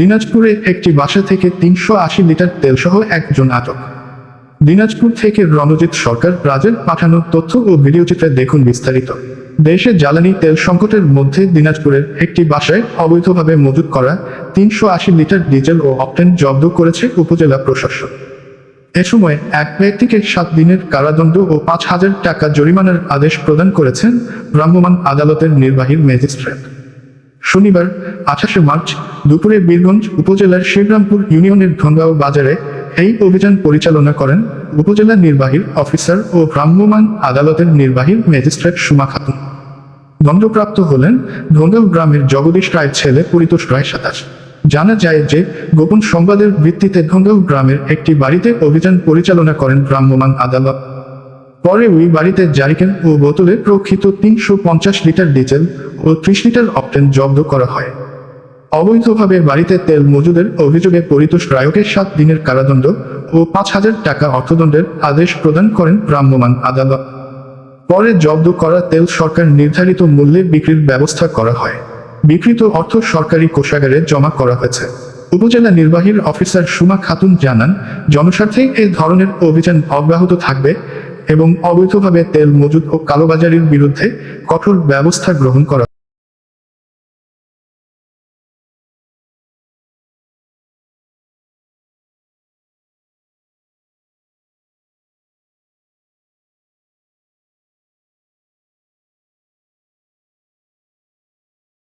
দিনাজপুরে একটি বাসা থেকে ৩৮০ লিটার তেলসহ একজন আটক। দিনাজপুর থেকে রণজিৎ সরকার রাজের পাঠানো তথ্য ও ভিডিওচিত্রে দেখুন বিস্তারিত। দেশে জ্বালানি তেল সংকটের মধ্যে দিনাজপুরের একটি বাসায় অবৈধভাবে মজুত করা ৩৮০ লিটার ডিজেল ও অকটেন জব্দ করেছে উপজেলা প্রশাসন। এ সময় এক ব্যক্তিকে ৭ দিনের কারাদণ্ড ও ৫,০০০ টাকা জরিমানার আদেশ প্রদান করেছেন ভ্রাম্যমাণ আদালতের নির্বাহী ম্যাজিস্ট্রেট। শনিবার ২৮ মার্চ দুপুরে বীরগঞ্জ উপজেলার শ্রীরামপুর ইউনিয়নের ধনগাঁও বাজারে এই অভিযান পরিচালনা করেন উপজেলা নির্বাহী অফিসার ও ভ্রাম্যমাণ আদালতের নির্বাহী ম্যাজিস্ট্রেট সুমা খাতুন। দণ্ডপ্রাপ্ত হলেন ধনগাঁও গ্রামের জগদীশ রায় ছেলে পরিতোষ রায় ২৭। জানা যায় যে গোপন সংবাদের ভিত্তিতে ধনগাঁও গ্রামের একটি বাড়িতে অভিযান পরিচালনা করেন ভ্রাম্যমাণ আদালত। পরে ওই বাড়িতে জারিকেন ও বোতলে প্রক্ষিত ৩৫০ লিটার ডিজেল ও ৩০ লিটার অকটেন জব্দ করা হয়। অবৈধভাবে বাড়িতে তেল মজুদের অভিযোগে পরিতোষ রায়কে ৭ দিনের কারাদণ্ড ও ৫,০০০ টাকা অর্থদণ্ডের আদেশ প্রদান করেন ভ্রাম্যমাণ আদালত। পরে জব্দ করা তেল সরকার নির্ধারিত মূল্যে বিক্রির ব্যবস্থা করা হয়। বিকৃত অর্থ সরকারি কোষাগারে জমা করা হয়েছে। উপজেলা নির্বাহী অফিসার সুমা খাতুন জানান, জনস্বার্থে এ ধরনের অভিযান অব্যাহত থাকবে এবং অবৈধভাবে তেল মজুদ ও কালোবাজারির বিরুদ্ধে কঠোর ব্যবস্থা গ্রহণ করা